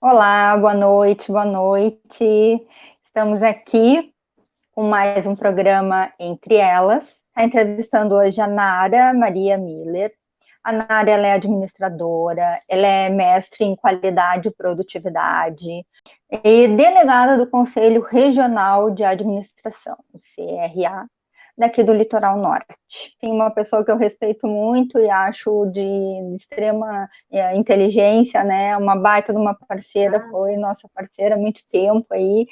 Olá, boa noite, boa noite. Estamos aqui com mais um programa Entre Elas. Está entrevistando hoje a Nara Maria Miller. A Nara ela é administradora, ela é mestre em qualidade e produtividade e delegada do Conselho Regional de Administração, o CRA, daqui do Litoral Norte. Tem uma pessoa que eu respeito muito e acho de extrema inteligência, né? Uma baita de uma parceira, foi nossa parceira há muito tempo aí,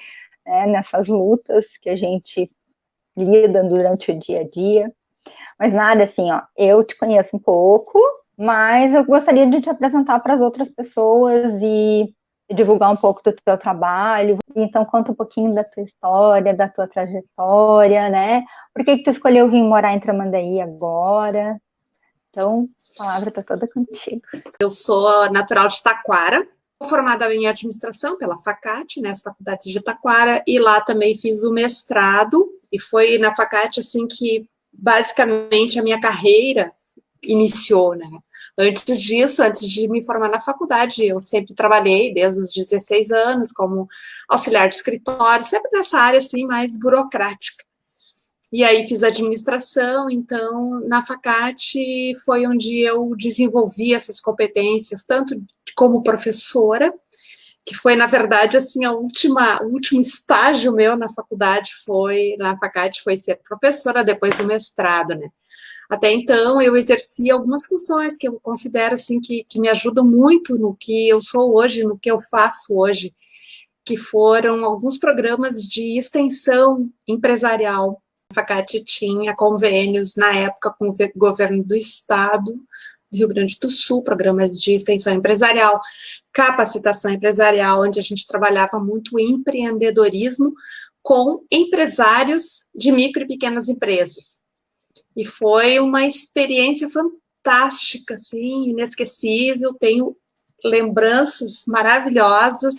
né? Nessas lutas que a gente lida durante o dia a dia. Mas nada assim, ó, eu te conheço um pouco, mas eu gostaria de te apresentar para as outras pessoas e divulgar um pouco do teu trabalho. Então, conta um pouquinho da tua história, da tua trajetória, né? Por que tu escolheu vir morar em Tramandaí agora? Então, a palavra está toda contigo. Eu sou natural de Taquara, formada em administração pela FACAT, né, as faculdades de Taquara, e lá também fiz o mestrado, e foi na FACAT, assim, que basicamente a minha carreira iniciou, né. Antes disso, antes de me formar na faculdade, eu sempre trabalhei, desde os 16 anos, como auxiliar de escritório, sempre nessa área, assim, mais burocrática. E aí fiz administração, então na FACAT foi onde eu desenvolvi essas competências, tanto como professora, que foi, na verdade, assim, o último estágio meu na faculdade na FACAT foi ser professora depois do mestrado, né? Até então eu exerci algumas funções que eu considero, assim, que me ajudam muito no que eu sou hoje, no que eu faço hoje, que foram alguns programas de extensão empresarial. A FACAT tinha convênios, na época, com o governo do estado, do Rio Grande do Sul, programas de extensão empresarial, capacitação empresarial, onde a gente trabalhava muito empreendedorismo com empresários de micro e pequenas empresas. E foi uma experiência fantástica, assim, inesquecível, tenho lembranças maravilhosas.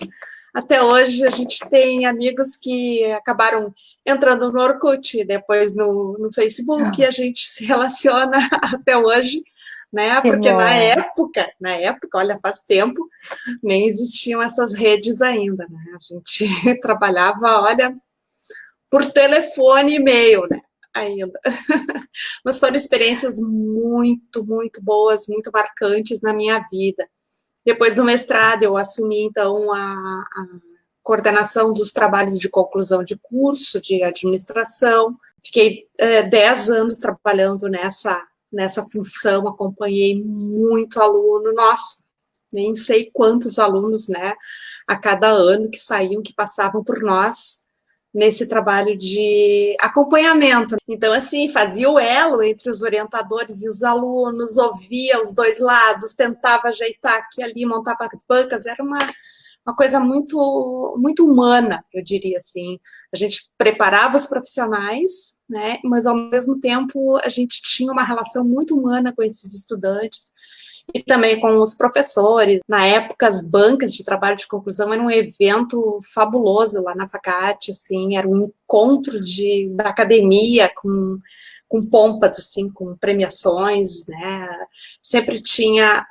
Até hoje a gente tem amigos que acabaram entrando no Orkut, depois no Facebook, e a gente se relaciona até hoje, né? Porque na época, olha, faz tempo, nem existiam essas redes ainda, né? A gente trabalhava, olha, por telefone e e-mail, né? Ainda. Mas foram experiências muito, muito boas, muito marcantes na minha vida. Depois do mestrado, eu assumi, então, a coordenação dos trabalhos de conclusão de curso, de administração. Fiquei 10 anos trabalhando nessa função, acompanhei muito aluno, nossa, nem sei quantos alunos, né, a cada ano que saíam, que passavam por nós, nesse trabalho de acompanhamento. Então, assim, fazia o elo entre os orientadores e os alunos, ouvia os dois lados, tentava ajeitar aqui ali, montava as bancas, era uma coisa muito, muito humana, eu diria assim. A gente preparava os profissionais, né, mas, ao mesmo tempo, a gente tinha uma relação muito humana com esses estudantes, e também com os professores. Na época, as bancas de trabalho de conclusão eram um evento fabuloso lá na FACAT, assim, era um encontro da academia com pompas, assim, com premiações, né, sempre tinha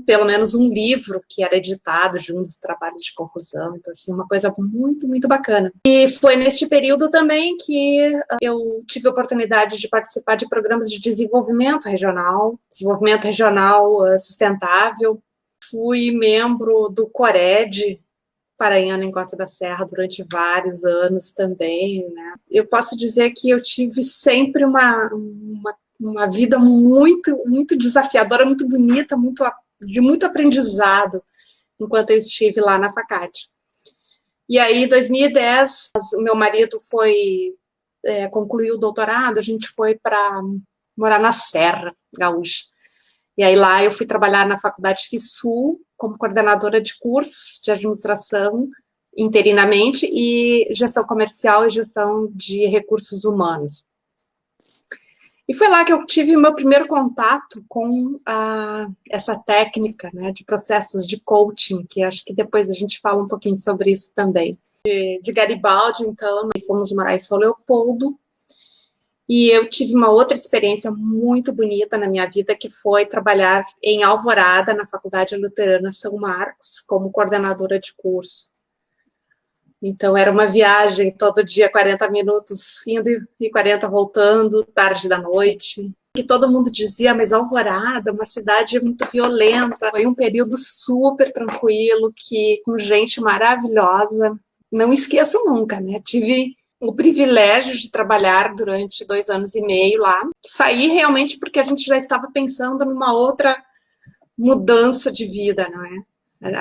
pelo menos um livro que era editado de um dos trabalhos de conclusão, então, assim, uma coisa muito, muito bacana. E foi neste período também que eu tive a oportunidade de participar de programas de desenvolvimento regional sustentável. Fui membro do CORED, Paranhana em Costa da Serra, durante vários anos também, né? Eu posso dizer que eu tive sempre uma vida muito, muito desafiadora, muito bonita, de muito aprendizado, enquanto eu estive lá na FACAT. E aí, em 2010, o meu marido concluiu o doutorado, a gente foi para morar na Serra Gaúcha. E aí lá eu fui trabalhar na Faculdade FISUL, como coordenadora de cursos de administração, interinamente, e gestão comercial e gestão de recursos humanos. E foi lá que eu tive o meu primeiro contato com essa técnica, né, de processos de coaching, que acho que depois a gente fala um pouquinho sobre isso também. De Garibaldi, então, fomos morar em São Leopoldo, E eu tive uma outra experiência muito bonita na minha vida, que foi trabalhar em Alvorada, na Faculdade Luterana São Marcos, como coordenadora de curso. Então, era uma viagem todo dia, 40 minutos indo e 40 voltando, tarde da noite. E todo mundo dizia, mas Alvorada, uma cidade muito violenta. Foi um período super tranquilo, com gente maravilhosa. Não esqueço nunca, né? Tive o privilégio de trabalhar durante 2 anos e meio lá. Saí realmente porque a gente já estava pensando numa outra mudança de vida, não é?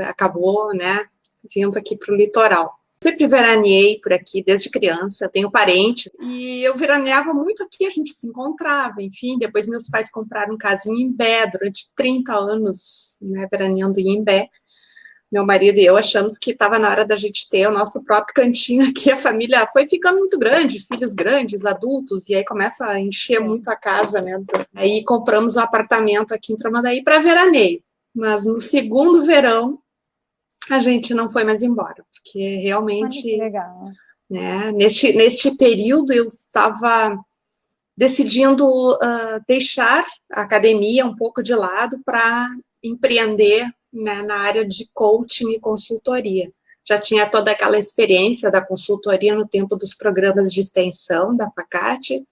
Acabou, né? Vindo aqui para o litoral. Sempre veraneei por aqui desde criança, tenho parentes, e eu veraneava muito aqui, a gente se encontrava, enfim, depois meus pais compraram casa em Imbé, durante 30 anos, né, veraneando em Imbé. Meu marido e eu achamos que estava na hora da gente ter o nosso próprio cantinho aqui, a família foi ficando muito grande, filhos grandes, adultos, e aí começa a encher muito a casa, né, aí compramos um apartamento aqui em Tramandaí para veraneio, mas no segundo verão, a gente não foi mais embora, porque realmente, né, neste período eu estava decidindo deixar a academia um pouco de lado para empreender, né, na área de coaching e consultoria. Já tinha toda aquela experiência da consultoria no tempo dos programas de extensão da FACAT,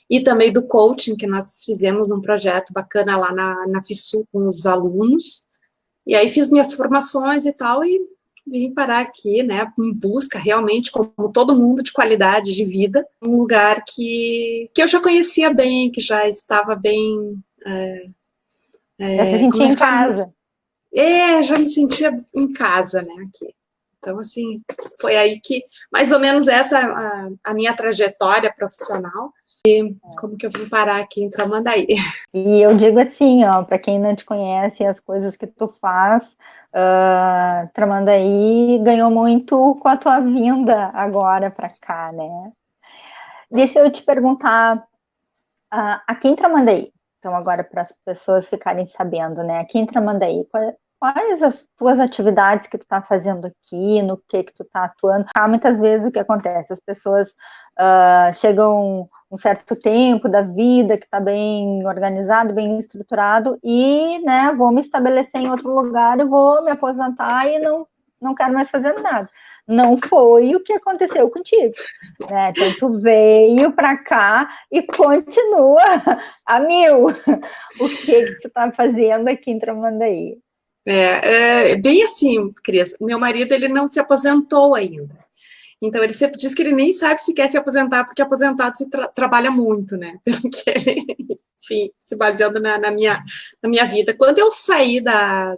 e também do coaching, que nós fizemos um projeto bacana lá na FISU com os alunos. E aí fiz minhas formações e tal, e vim parar aqui, né, em busca realmente, como todo mundo, de qualidade de vida, um lugar que eu já conhecia bem, que já estava bem... Já se sentia em casa. Já me sentia em casa, né, aqui. Então, assim, foi aí que, mais ou menos essa a minha trajetória profissional, e como que eu vim parar aqui em Tramandaí. E eu digo assim, ó, para quem não te conhece, as coisas que tu faz, Tramandaí ganhou muito com a tua vinda agora para cá, né? Deixa eu te perguntar, aqui em Tramandaí, então agora para as pessoas ficarem sabendo, né? Aqui em Tramandaí, quais as tuas atividades que tu está fazendo aqui, no que tu está atuando? Muitas vezes o que acontece, as pessoas chegam um certo tempo da vida que está bem organizado, bem estruturado, e, né, vou me estabelecer em outro lugar, eu vou me aposentar e não quero mais fazer nada. Não foi o que aconteceu contigo, né? Então, tu veio para cá e continua a mil. O que tu está fazendo aqui em Tramandaí? Bem assim, Cris, meu marido, ele não se aposentou ainda. Então, ele sempre diz que ele nem sabe se quer se aposentar, porque aposentado se trabalha muito, né? Pelo que ele, enfim, se baseando na minha vida. Quando eu saí da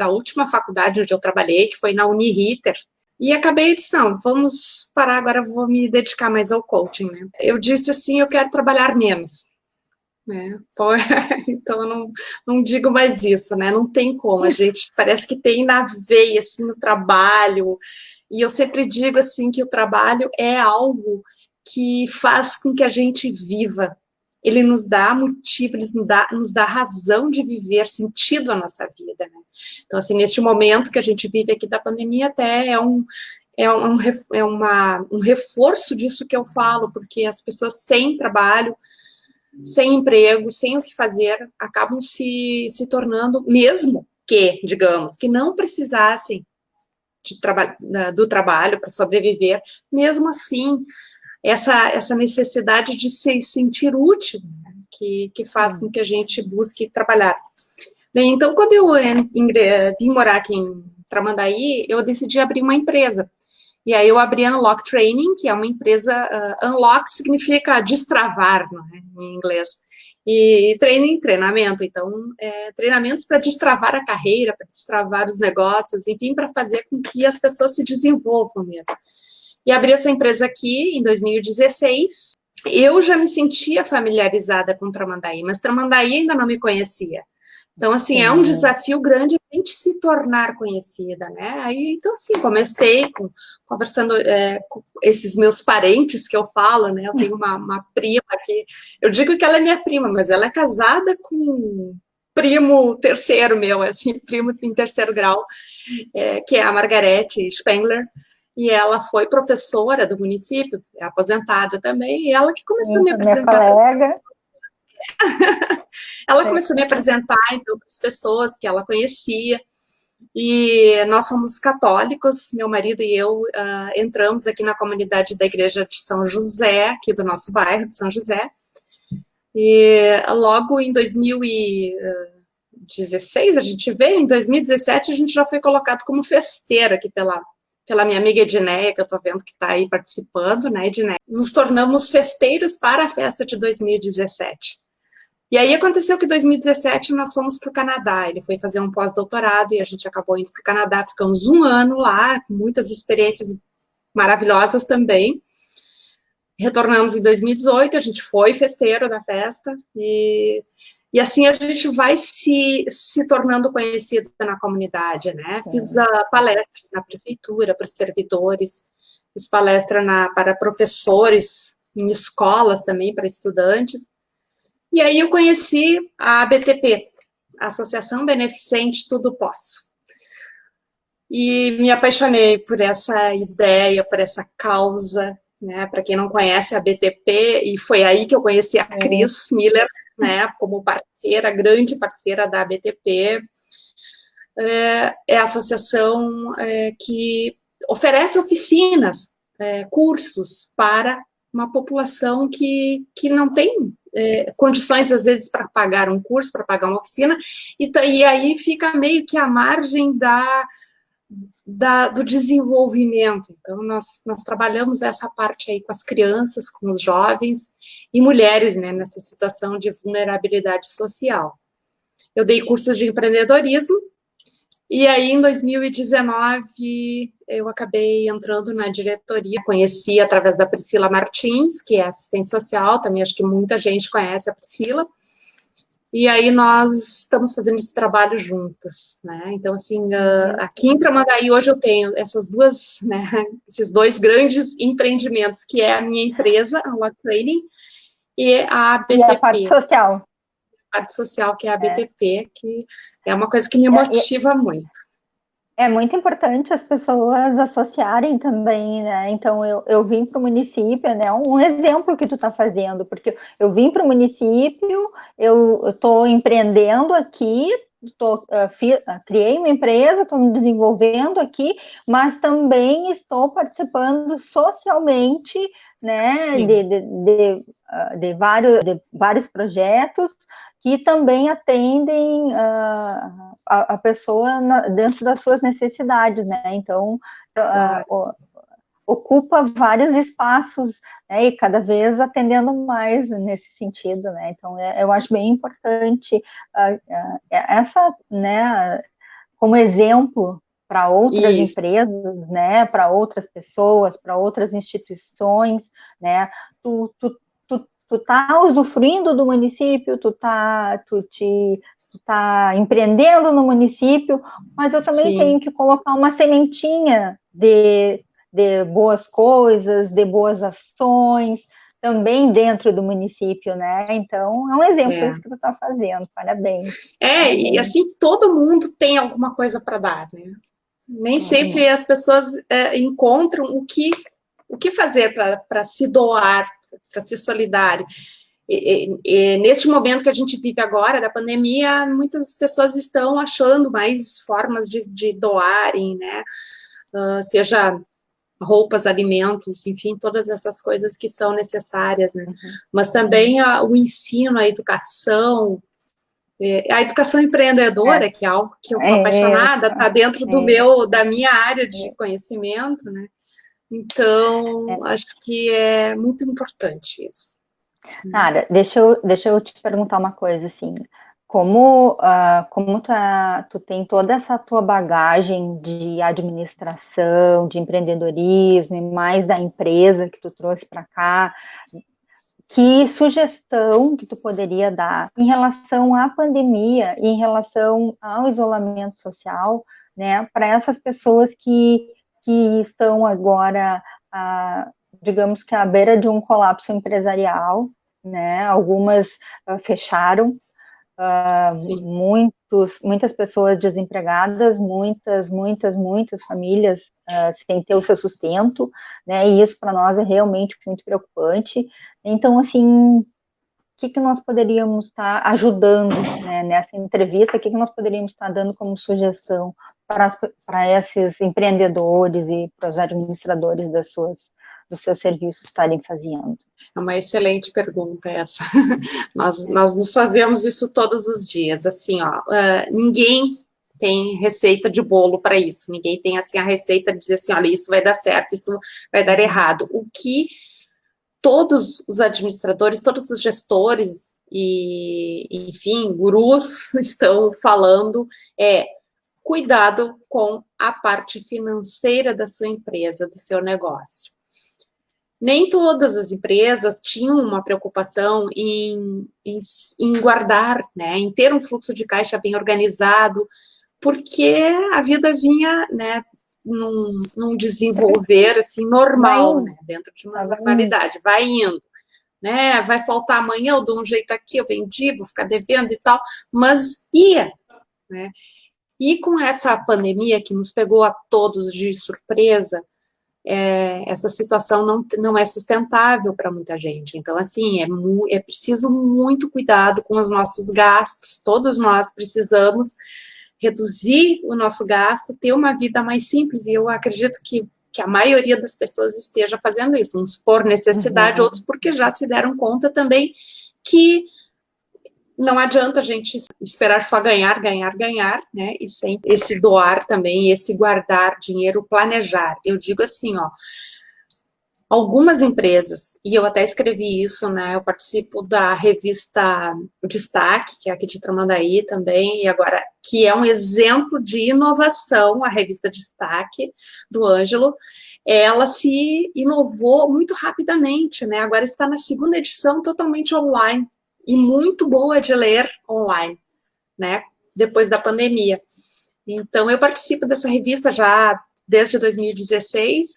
última faculdade onde eu trabalhei, que foi na Uniriter, e acabei de, não, vamos parar agora, vou me dedicar mais ao coaching, né? Eu disse assim, eu quero trabalhar menos. Né? Então eu não digo mais isso, né? Não tem como, a gente parece que tem na veia, assim, no trabalho, e eu sempre digo assim que o trabalho é algo que faz com que a gente viva, ele nos dá motivo, ele nos dá razão de viver, sentido à nossa vida, né? Então, assim, neste momento que a gente vive aqui da pandemia, até é um reforço disso que eu falo, porque as pessoas sem trabalho, sem emprego, sem o que fazer, acabam se tornando, mesmo que, digamos, que não precisassem do trabalho para sobreviver, mesmo assim, essa necessidade de se sentir útil, né, que faz com que a gente busque trabalhar. Bem, então, quando eu vim morar aqui em Tramandaí, eu decidi abrir uma empresa. E aí eu abri a Unlock Training, que é uma empresa, Unlock significa destravar, não é, em inglês, e treinamento, então, treinamentos para destravar a carreira, para destravar os negócios, enfim, para fazer com que as pessoas se desenvolvam mesmo. E abri essa empresa aqui em 2016, eu já me sentia familiarizada com Tramandaí, mas Tramandaí ainda não me conhecia. Então, assim, é um desafio grande a gente se tornar conhecida, né? Aí, então, assim, comecei conversando com esses meus parentes que eu falo, né? Eu tenho uma prima que, eu digo que ela é minha prima, mas ela é casada com um primo terceiro meu, assim, primo em terceiro grau, que é a Margarete Spengler. e ela foi professora do município, é aposentada também, e ela que começou a me minha apresentar. colega. Ela começou a me apresentar, então, para as pessoas que ela conhecia, e nós somos católicos, meu marido e eu entramos aqui na comunidade da igreja de São José, aqui do nosso bairro de São José, e logo em 2016 a gente veio, em 2017 a gente já foi colocado como festeiro aqui pela minha amiga Edneia, que eu estou vendo que está aí participando, né, Edneia? Nos tornamos festeiros para a festa de 2017. E aí aconteceu que em 2017 nós fomos para o Canadá, ele foi fazer um pós-doutorado e a gente acabou indo para o Canadá, ficamos um ano lá, com muitas experiências maravilhosas também. Retornamos em 2018, a gente foi festeiro da festa, e assim a gente vai se tornando conhecido na comunidade, né? Fiz palestras na prefeitura para servidores, fiz palestra para professores, em escolas também, para estudantes. E aí eu conheci a ABTP, a Associação Beneficente Tudo Posso. E me apaixonei por essa ideia, por essa causa, né? Para quem não conhece a ABTP, e foi aí que eu conheci a Cris Miller, né? Como parceira, grande parceira da ABTP. É a associação que oferece oficinas, cursos para uma população que não tem condições, às vezes, para pagar um curso, para pagar uma oficina, e aí fica meio que à margem do desenvolvimento. Então, nós trabalhamos essa parte aí com as crianças, com os jovens e mulheres, né, nessa situação de vulnerabilidade social. Eu dei cursos de empreendedorismo, e aí, em 2019, eu acabei entrando na diretoria, conheci através da Priscila Martins, que é assistente social, também acho que muita gente conhece a Priscila, e aí nós estamos fazendo esse trabalho juntas, né? Então, assim, aqui em Tramandaí, hoje eu tenho essas duas, né, esses dois grandes empreendimentos, que é a minha empresa, a Unlock Training, e a ABTP. E a parte social. Parte social, que é a ABTP, que é uma coisa que me motiva muito. É muito importante as pessoas associarem também, né? Então, eu vim para o município, né? Um exemplo que tu está fazendo, porque eu vim para o município, eu estou empreendendo aqui, criei uma empresa, estou me desenvolvendo aqui, mas também estou participando socialmente, né? De vários projetos que também atendem a pessoa dentro das suas necessidades, né? Então, ocupa vários espaços, né? E cada vez atendendo mais nesse sentido, né? Então, eu acho bem importante essa, né? Como exemplo para outras empresas, né? Para outras pessoas, para outras instituições, né? Tu tá usufruindo do município, tu tá empreendendo no município, mas eu também tenho que colocar uma sementinha de boas coisas, de boas ações, também dentro do município, né? Então, é um exemplo isso que tu está fazendo, parabéns. Parabéns. E assim, todo mundo tem alguma coisa para dar, né? Nem sempre as pessoas encontram o que fazer para se doar, para ser solidário. E neste momento que a gente vive agora, da pandemia, muitas pessoas estão achando mais formas de doarem, né? Seja roupas, alimentos, enfim, todas essas coisas que são necessárias, né? Mas também o ensino, a educação empreendedora, que é algo que eu sou apaixonada, está dentro da minha área de conhecimento, né? Então, acho que é muito importante isso. Nara, deixa eu te perguntar uma coisa, assim, como tu tem toda essa tua bagagem de administração, de empreendedorismo, e mais da empresa que tu trouxe para cá, que sugestão que tu poderia dar em relação à pandemia e em relação ao isolamento social, né, para essas pessoas que estão agora, digamos que à beira de um colapso empresarial, né? Algumas fecharam, muitas pessoas desempregadas, muitas famílias sem ter o seu sustento, né? E isso para nós é realmente muito preocupante. Então, assim, que nós poderíamos estar ajudando, né, nessa entrevista, o que nós poderíamos estar dando como sugestão para esses empreendedores e para os administradores dos seus serviços estarem fazendo? É uma excelente pergunta essa. Nós nos fazemos isso todos os dias, assim, ó, ninguém tem receita de bolo para isso, ninguém tem, assim, a receita de dizer assim, olha, isso vai dar certo, isso vai dar errado. O que todos os administradores, todos os gestores e, enfim, gurus estão falando cuidado com a parte financeira da sua empresa, do seu negócio. Nem todas as empresas tinham uma preocupação em guardar, né, em ter um fluxo de caixa bem organizado, porque a vida vinha, né, num desenvolver assim normal, né, dentro de uma normalidade, vai indo, né, vai faltar amanhã, eu dou um jeito aqui, eu vendi, vou ficar devendo e tal, mas ia, né, e com essa pandemia que nos pegou a todos de surpresa, essa situação não é sustentável para muita gente, então assim, é preciso muito cuidado com os nossos gastos, todos nós precisamos reduzir o nosso gasto, ter uma vida mais simples, e eu acredito que a maioria das pessoas esteja fazendo isso, uns por necessidade, outros porque já se deram conta também que não adianta a gente esperar só ganhar, né, e sem esse doar também, esse guardar dinheiro, planejar. Eu digo assim, ó, algumas empresas, e eu até escrevi isso, né, eu participo da revista Destaque, que é aqui de Tramandaí também, e agora, que é um exemplo de inovação, a revista Destaque, do Ângelo, ela se inovou muito rapidamente, né, agora está na 2ª edição totalmente online, e muito boa de ler online, né, depois da pandemia. Então, eu participo dessa revista já desde 2016,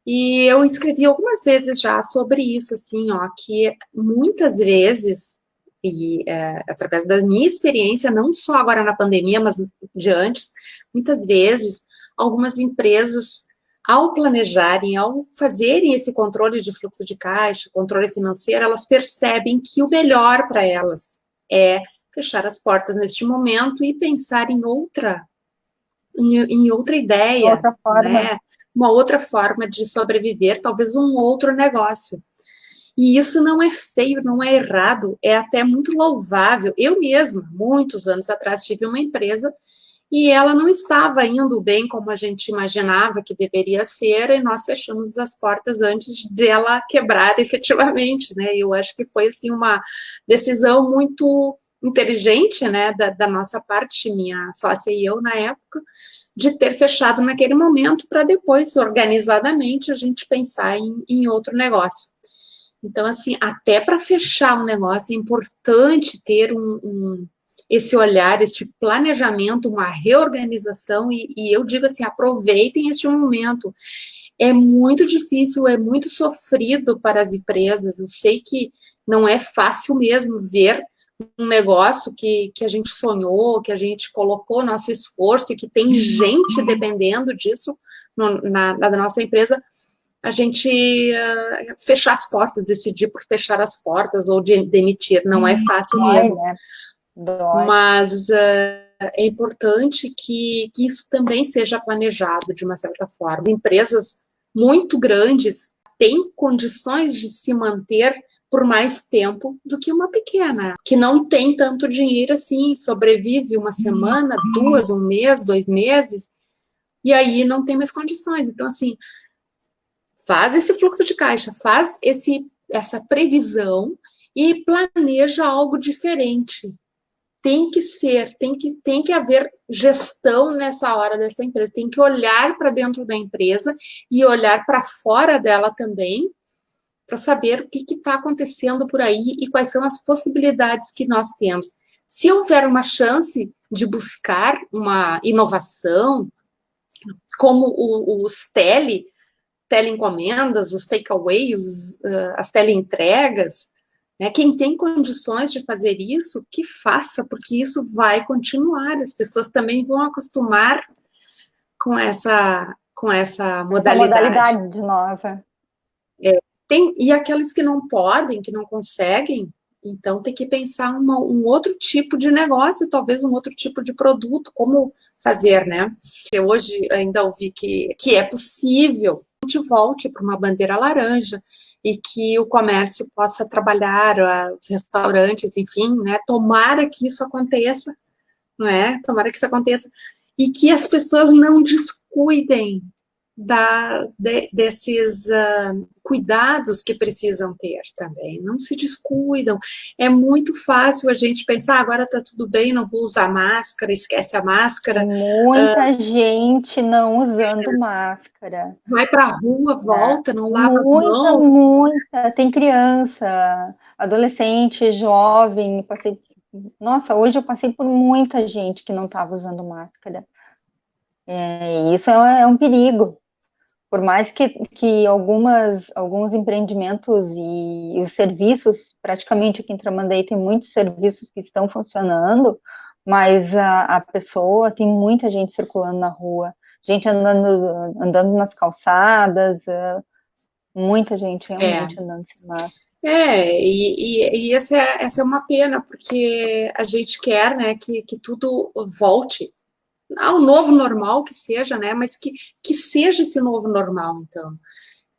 e eu escrevi algumas vezes já sobre isso, assim, ó, que muitas vezes, e através da minha experiência, não só agora na pandemia, mas de antes, muitas vezes, algumas empresas, ao planejarem, ao fazerem esse controle de fluxo de caixa, controle financeiro, elas percebem que o melhor para elas é fechar as portas neste momento e pensar em outra ideia, outra forma, né? Uma outra forma de sobreviver, talvez um outro negócio. E isso não é feio, não é errado, é até muito louvável. Eu mesma, muitos anos atrás, tive uma empresa e ela não estava indo bem como a gente imaginava que deveria ser, e nós fechamos as portas antes dela quebrar efetivamente, né? Eu acho que foi, assim, uma decisão muito inteligente, né, da nossa parte, minha sócia e eu, na época, de ter fechado naquele momento, para depois, organizadamente, a gente pensar em outro negócio. Então, assim, até para fechar um negócio, é importante ter esse olhar, este planejamento, uma reorganização, e eu digo assim, aproveitem este momento. É muito difícil, é muito sofrido para as empresas, eu sei que não é fácil mesmo ver um negócio que a gente sonhou, que a gente colocou nosso esforço, e que tem gente dependendo disso na nossa empresa, a gente fechar as portas, decidir por fechar as portas ou de demitir, não é fácil mesmo. Né? Mas é importante que isso também seja planejado de uma certa forma. As empresas muito grandes têm condições de se manter por mais tempo do que uma pequena, que não tem tanto dinheiro assim, sobrevive uma semana, 2, 1 mês, 2 meses, e aí não tem mais condições. Então, assim, faz esse fluxo de caixa, faz essa previsão e planeja algo diferente. Tem que haver gestão nessa hora dessa empresa, tem que olhar para dentro da empresa e olhar para fora dela também, para saber o que está acontecendo por aí e quais são as possibilidades que nós temos. Se houver uma chance de buscar uma inovação, como os teleencomendas, os takeaways, as teleentregas, né? Quem tem condições de fazer isso, que faça, porque isso vai continuar. As pessoas também vão acostumar com essa Essa modalidade. modalidade nova. E aqueles que não podem, que não conseguem, então tem que pensar um outro tipo de negócio, talvez um outro tipo de produto, como fazer, né? Eu hoje ainda ouvi que é possível que a gente volte para uma bandeira laranja e que o comércio possa trabalhar, os restaurantes, enfim, né? Tomara que isso aconteça, não é? Tomara que isso aconteça. E que as pessoas não descuidem desses cuidados que precisam ter também, não se descuidam. É muito fácil a gente pensar, agora está tudo bem, não vou usar máscara, esquece a máscara. Muita gente não usando máscara. Vai para a rua, Né? volta, não lava as mãos. Muita. Tem criança, adolescente, jovem. Nossa, hoje eu passei por muita gente que não estava usando máscara. E isso é um perigo. Por mais que alguns empreendimentos e os serviços, praticamente aqui em Tramandaí tem muitos serviços que estão funcionando, mas a pessoa, tem muita gente circulando na rua, gente andando nas calçadas, muita gente realmente andando sem máscara. E essa é uma pena, porque a gente quer, né, que tudo volte ao novo normal que seja, né? Mas que seja esse novo normal, então.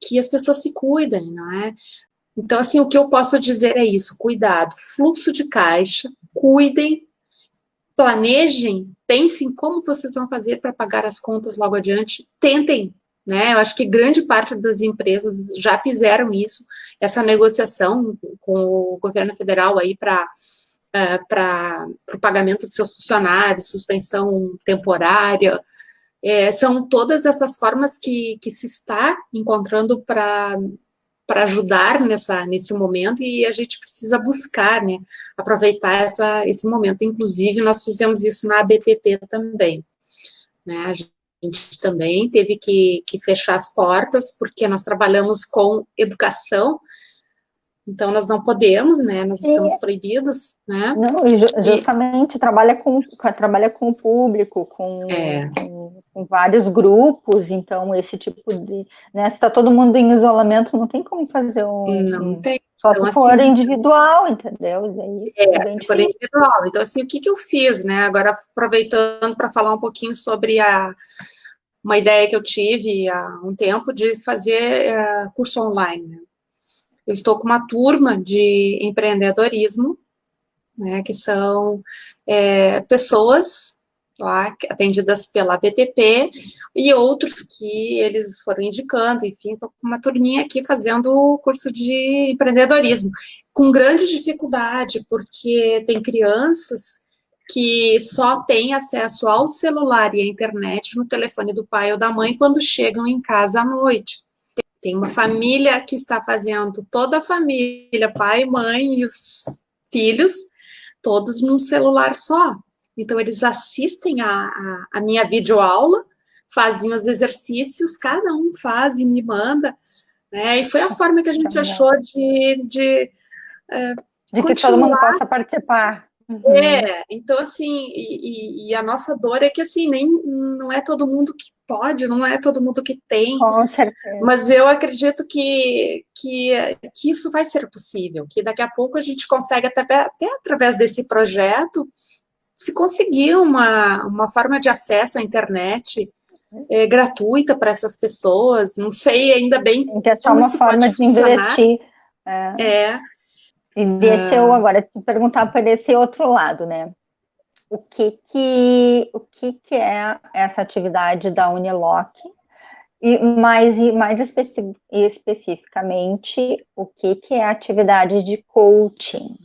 Que as pessoas se cuidem, não é? Então, assim, o que eu posso dizer é isso: cuidado, fluxo de caixa, cuidem, planejem, pensem como vocês vão fazer para pagar as contas logo adiante, tentem, né? Eu acho que grande parte das empresas já fizeram isso, essa negociação com o governo federal aí para o pagamento dos seus funcionários, suspensão temporária, são todas essas formas que se está encontrando para ajudar nesse momento, e a gente precisa buscar, né, aproveitar esse momento. Inclusive, nós fizemos isso na ABTP também, né, a gente também teve que fechar as portas, porque nós trabalhamos com educação, então nós não podemos, né, nós estamos proibidos, né. Não, e justamente trabalha com o público, com vários grupos, então esse tipo de, né, se está todo mundo em isolamento, não tem como fazer não tem. Só então, se for assim, individual, entendeu? Daí bem se for individual. Então, assim, o que eu fiz, né? Agora, aproveitando para falar um pouquinho sobre uma ideia que eu tive há um tempo de fazer curso online, né? Eu estou com uma turma de empreendedorismo, né, que são pessoas lá atendidas pela BTP e outros que eles foram indicando, enfim, estou com uma turminha aqui fazendo o curso de empreendedorismo, com grande dificuldade, porque tem crianças que só têm acesso ao celular e à internet no telefone do pai ou da mãe quando chegam em casa à noite. Tem uma família que está fazendo, toda a família, pai, mãe e os filhos, todos num celular só. Então, eles assistem a minha videoaula, fazem os exercícios, cada um faz e me manda, né? E foi a forma que a gente achou de que todo mundo possa participar. Então, assim, e a nossa dor é que, assim, não é todo mundo que pode, não é todo mundo que tem. Com certeza. Mas eu acredito que isso vai ser possível, que daqui a pouco a gente consegue, até através desse projeto, se conseguir uma forma de acesso à internet gratuita para essas pessoas. Não sei ainda bem como isso pode funcionar. Investir. E deixa eu agora te perguntar por esse outro lado, né? O que é essa atividade da Uniloc? E mais especificamente, o que é a atividade de coaching?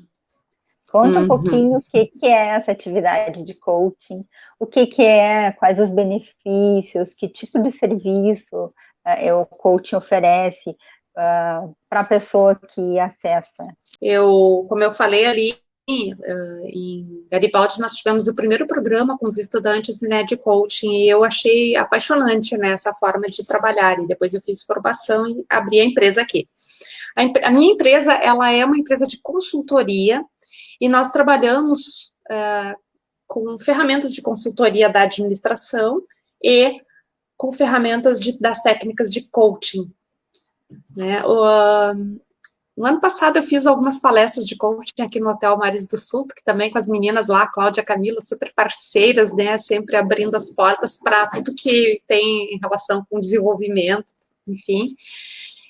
Conta um pouquinho o que é essa atividade de coaching, o que é, quais os benefícios, que tipo de serviço o coaching oferece para a pessoa que acessa. Como eu falei ali, em Garibaldi nós tivemos o primeiro programa com os estudantes, né, de coaching, e eu achei apaixonante, né, essa forma de trabalhar, e depois eu fiz formação e abri a empresa aqui. A minha empresa, ela é uma empresa de consultoria e nós trabalhamos com ferramentas de consultoria da administração e com ferramentas das técnicas de coaching, né? No ano passado eu fiz algumas palestras de coaching aqui no Hotel Mares do Sul, que também com as meninas lá, Cláudia e Camila, super parceiras, né, sempre abrindo as portas para tudo que tem em relação com desenvolvimento, enfim.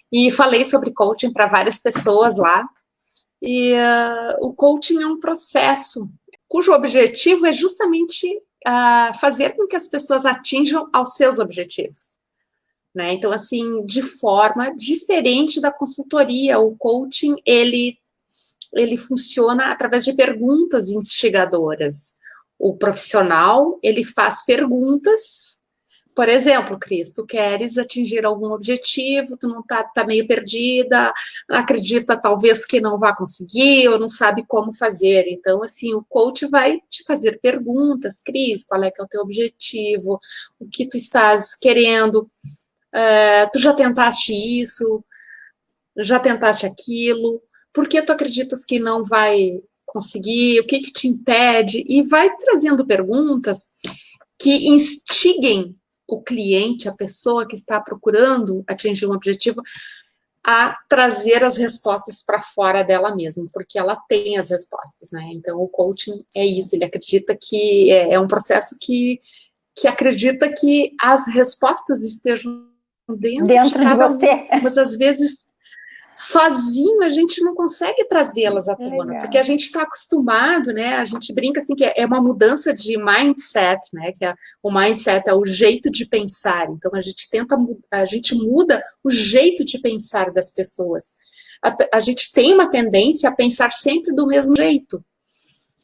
E falei sobre coaching para várias pessoas lá. E o coaching é um processo cujo objetivo é justamente fazer com que as pessoas atinjam aos seus objetivos. Né? Então, assim, de forma diferente da consultoria, o coaching, ele funciona através de perguntas instigadoras. O profissional, ele faz perguntas, por exemplo, Cris, tu queres atingir algum objetivo, tu não tá meio perdida, acredita talvez que não vá conseguir, ou não sabe como fazer. Então, assim, o coach vai te fazer perguntas, Cris, qual é que é o teu objetivo, o que tu estás querendo, tu já tentaste isso, já tentaste aquilo, por que tu acreditas que não vai conseguir, o que te impede, e vai trazendo perguntas que instiguem o cliente, a pessoa que está procurando atingir um objetivo, a trazer as respostas para fora dela mesma, porque ela tem as respostas, né? Então, o coaching é isso, ele acredita que é um processo que acredita que as respostas estejam dentro de cada um, mas às vezes sozinho a gente não consegue trazê-las à tona, porque a gente está acostumado, né, a gente brinca assim que é uma mudança de mindset, né, que o mindset é o jeito de pensar, então a gente muda o jeito de pensar das pessoas, a gente tem uma tendência a pensar sempre do mesmo jeito,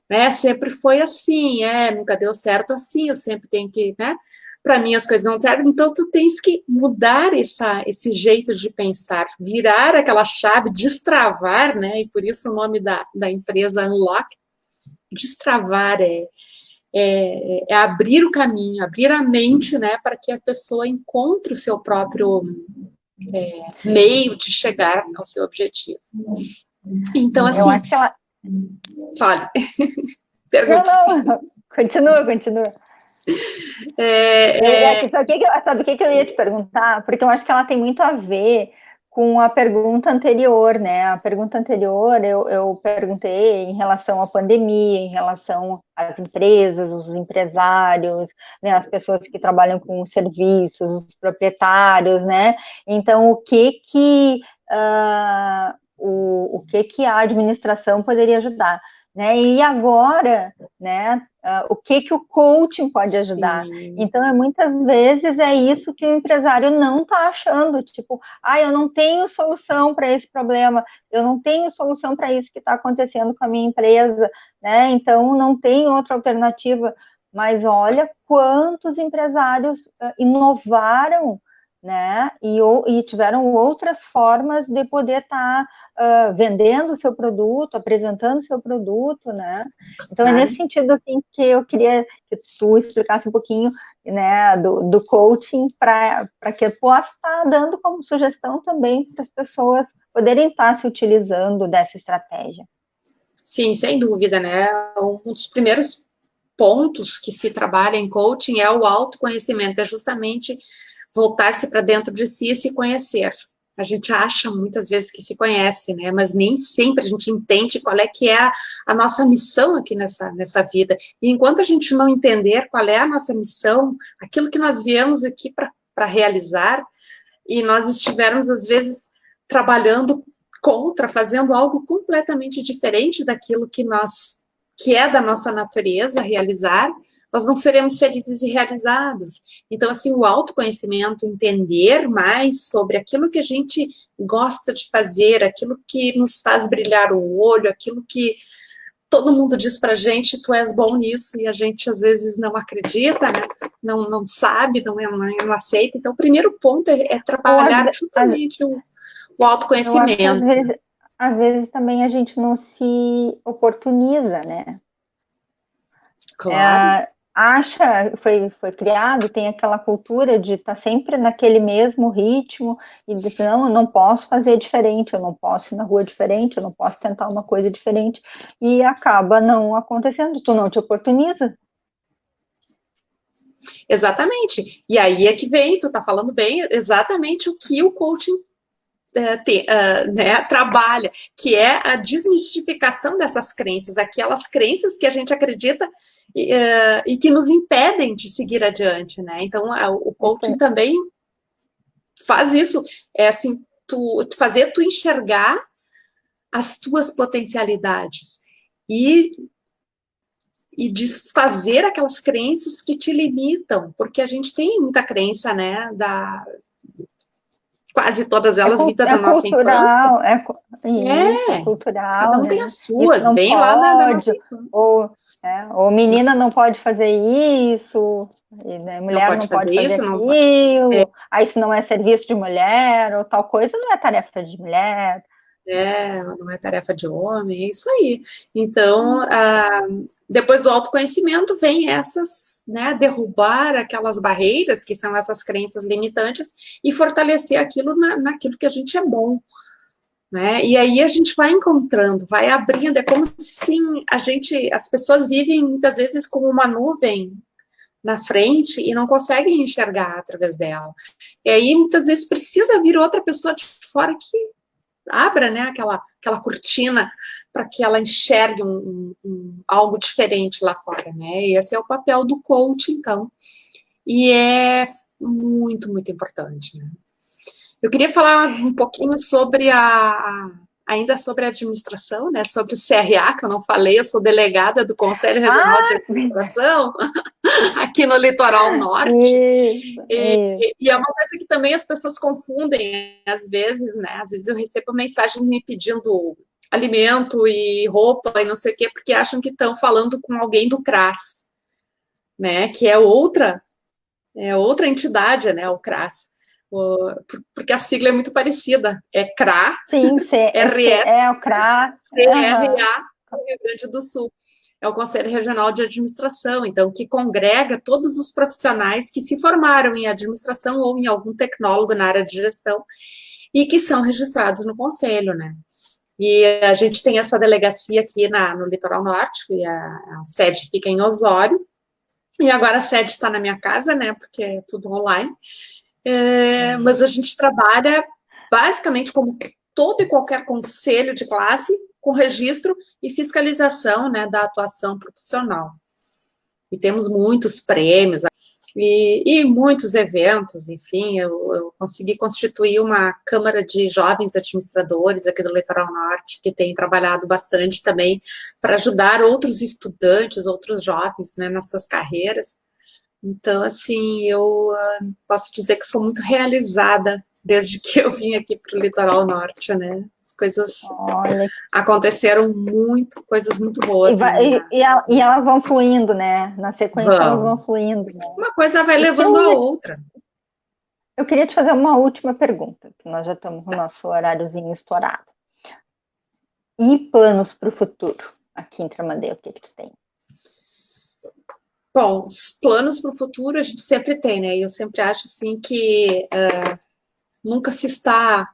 né, sempre foi assim, nunca deu certo assim, eu sempre tenho que, né, para mim as coisas não servem, então tu tens que mudar esse jeito de pensar, virar aquela chave, destravar, né, e por isso o nome da empresa Unlock, destravar é abrir o caminho, abrir a mente, né, para que a pessoa encontre o seu próprio meio de chegar ao seu objetivo. Então, assim... Eu acho que ela... Fale. Pergunte. Não, continua. Sabe o que eu ia te perguntar? Porque eu acho que ela tem muito a ver com a pergunta anterior, né? A pergunta anterior eu perguntei em relação à pandemia, em relação às empresas, os empresários, né? As pessoas que trabalham com serviços, os proprietários, né? Então, o que a administração poderia ajudar? Né? E agora, né, o que o coaching pode ajudar? Sim. Então, muitas vezes é isso que o empresário não está achando, tipo, eu não tenho solução para esse problema, eu não tenho solução para isso que está acontecendo com a minha empresa, né? Então, não tem outra alternativa. Mas olha quantos empresários inovaram, né, e tiveram outras formas de poder estar vendendo o seu produto, apresentando o seu produto, né, então é nesse sentido, assim, que eu queria que tu explicasse um pouquinho, né, do coaching, para que eu possa estar dando como sugestão também para as pessoas poderem estar se utilizando dessa estratégia. Sim, sem dúvida, né, um dos primeiros pontos que se trabalha em coaching é o autoconhecimento, é justamente voltar-se para dentro de si e se conhecer. A gente acha muitas vezes que se conhece, né? Mas nem sempre a gente entende qual é que é a nossa missão aqui nessa vida. E enquanto a gente não entender qual é a nossa missão, aquilo que nós viemos aqui para realizar, e nós estivermos, às vezes, trabalhando fazendo algo completamente diferente daquilo que é da nossa natureza realizar, nós não seremos felizes e realizados. Então, assim, o autoconhecimento, entender mais sobre aquilo que a gente gosta de fazer, aquilo que nos faz brilhar o olho, aquilo que todo mundo diz pra gente, tu és bom nisso, e a gente às vezes não acredita, né? Não sabe, não aceita. Então, o primeiro ponto é trabalhar justamente o autoconhecimento. Eu acho que às vezes também a gente não se oportuniza, né? Claro. foi criado, tem aquela cultura de estar sempre naquele mesmo ritmo e dizer, não, eu não posso fazer diferente, eu não posso ir na rua diferente, eu não posso tentar uma coisa diferente, e acaba não acontecendo, tu não te oportuniza. Exatamente. E aí é que vem, tu tá falando bem, exatamente o que o coaching né, trabalha, que é a desmistificação dessas crenças, aquelas crenças que a gente acredita e que nos impedem de seguir adiante, né? Então, o coaching também faz isso, é assim, fazer tu enxergar as tuas potencialidades e desfazer aquelas crenças que te limitam, porque a gente tem muita crença, né, quase todas elas vindas da nossa infância. É cultural, Cada um né? tem as Isso suas, não vem lá da nossa pode, infância. ou menina não pode fazer isso, e, né, Não mulher pode não fazer pode fazer isso, não pode. aquilo, aí isso não é serviço de mulher, ou tal coisa não é tarefa de mulher. Não é tarefa de homem, é isso aí. Então, depois do autoconhecimento, vem essas, né, derrubar aquelas barreiras, que são essas crenças limitantes, e fortalecer aquilo naquilo que a gente é bom. Né? E aí a gente vai encontrando, vai abrindo, é como se as pessoas vivem muitas vezes como uma nuvem na frente e não conseguem enxergar através dela. E aí muitas vezes precisa vir outra pessoa de fora que abra, né, aquela cortina para que ela enxergue algo diferente lá fora, né? E esse é o papel do coach, então. E é muito, muito importante, né? Eu queria falar um pouquinho sobre ainda sobre a administração, né? Sobre o CRA, que eu não falei, eu sou delegada do Conselho Regional de Administração, aqui no Litoral Norte. E é uma coisa que também as pessoas confundem, às vezes, né? Às vezes eu recebo mensagens me pedindo alimento e roupa e não sei o quê, porque acham que estão falando com alguém do CRAS, né? Que é outra entidade, né? O CRAS. Porque a sigla é muito parecida. É CRA, Sim, RS, o CRA. CRA, do Rio Grande do Sul. É o Conselho Regional de Administração, então, que congrega todos os profissionais que se formaram em administração ou em algum tecnólogo na área de gestão e que são registrados no Conselho, né? E a gente tem essa delegacia aqui no Litoral Norte, e a sede fica em Osório, e agora a sede está na minha casa, né? Porque é tudo online. Mas a gente trabalha basicamente como todo e qualquer conselho de classe, com registro e fiscalização, né, da atuação profissional. E temos muitos prêmios e muitos eventos, enfim, eu consegui constituir uma Câmara de Jovens Administradores aqui do Litoral Norte, que tem trabalhado bastante também para ajudar outros estudantes, outros jovens, né, nas suas carreiras. Então, assim, eu posso dizer que sou muito realizada desde que eu vim aqui para o Litoral Norte, né? As coisas aconteceram coisas muito boas. E elas vão fluindo, né? Na sequência elas vão fluindo. Né? Uma coisa vai levando a outra. Eu queria te fazer uma última pergunta, que nós já estamos com o nosso horáriozinho estourado. E planos para o futuro? Aqui em Tramandaí, o que tu tem? Bom, os planos para o futuro a gente sempre tem, né? Eu sempre acho assim que nunca se está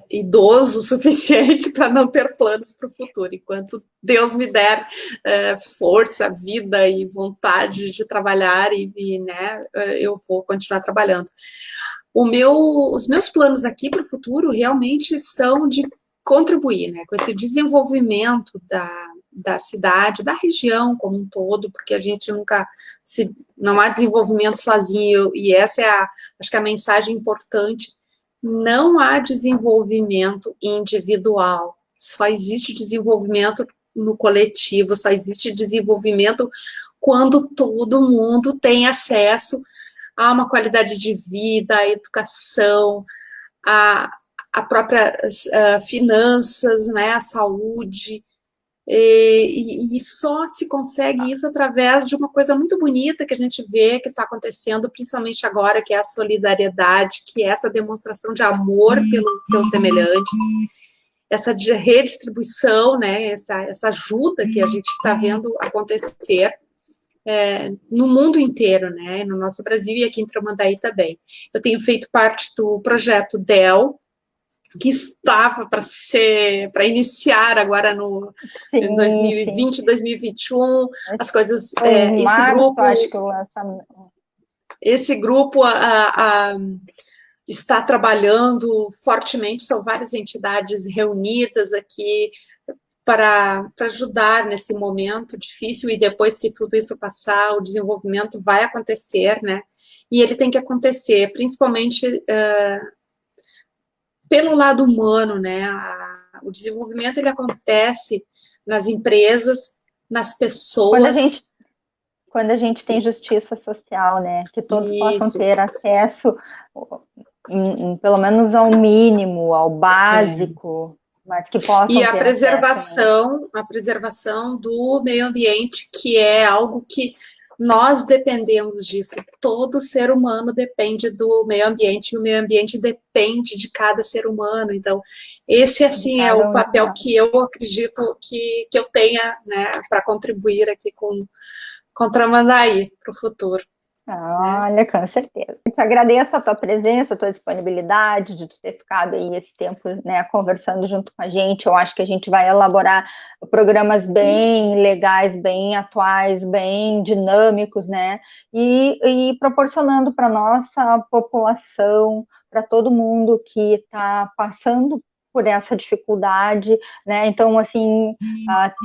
idoso o suficiente para não ter planos para o futuro. Enquanto Deus me der força, vida e vontade de trabalhar né, eu vou continuar trabalhando. Os meus planos aqui para o futuro realmente são de contribuir, né, com esse desenvolvimento da cidade, da região como um todo, porque a gente não há desenvolvimento sozinho, e essa é acho que a mensagem importante. Não há desenvolvimento individual, só existe desenvolvimento no coletivo, só existe desenvolvimento quando todo mundo tem acesso a uma qualidade de vida, a educação, a própria finanças, né, a saúde, e só se consegue isso através de uma coisa muito bonita que a gente vê que está acontecendo, principalmente agora, que é a solidariedade, que é essa demonstração de amor pelos seus semelhantes, essa redistribuição, né, essa ajuda que a gente está vendo acontecer no mundo inteiro, né? No nosso Brasil e aqui em Tramandaí também. Eu tenho feito parte do projeto DEL, que estava para iniciar agora em Sim, sim. 2020, 2021, as coisas, Foi em março, acho que o lançamento. esse grupo está trabalhando fortemente, são várias entidades reunidas aqui para ajudar nesse momento difícil, e depois que tudo isso passar, o desenvolvimento vai acontecer, né? E ele tem que acontecer, principalmente pelo lado humano, né? O desenvolvimento, ele acontece nas empresas, nas pessoas. Quando a gente tem justiça social, né? Que todos possam Isso. ter acesso, pelo menos ao mínimo, ao básico, mas que E possam ter acesso, né? a preservação do meio ambiente, que é algo que nós dependemos disso. Todo ser humano depende do meio ambiente, e o meio ambiente depende de cada ser humano. Então, esse, assim, é o papel que eu acredito que eu tenha, né, para contribuir aqui com Tramandaí para o futuro. Olha, com certeza. Eu te agradeço a tua presença, a tua disponibilidade, de tu ter ficado aí esse tempo, né, conversando junto com a gente. Eu acho que a gente vai elaborar programas bem legais, bem atuais, bem dinâmicos, né, e proporcionando para a nossa população, para todo mundo que está passando por essa dificuldade, né? Então, assim,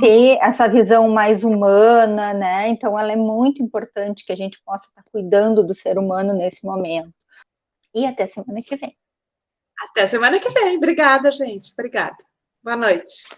ter essa visão mais humana, né? Então, ela é muito importante que a gente possa estar cuidando do ser humano nesse momento. E até semana que vem. Até semana que vem. Obrigada, gente. Obrigada. Boa noite.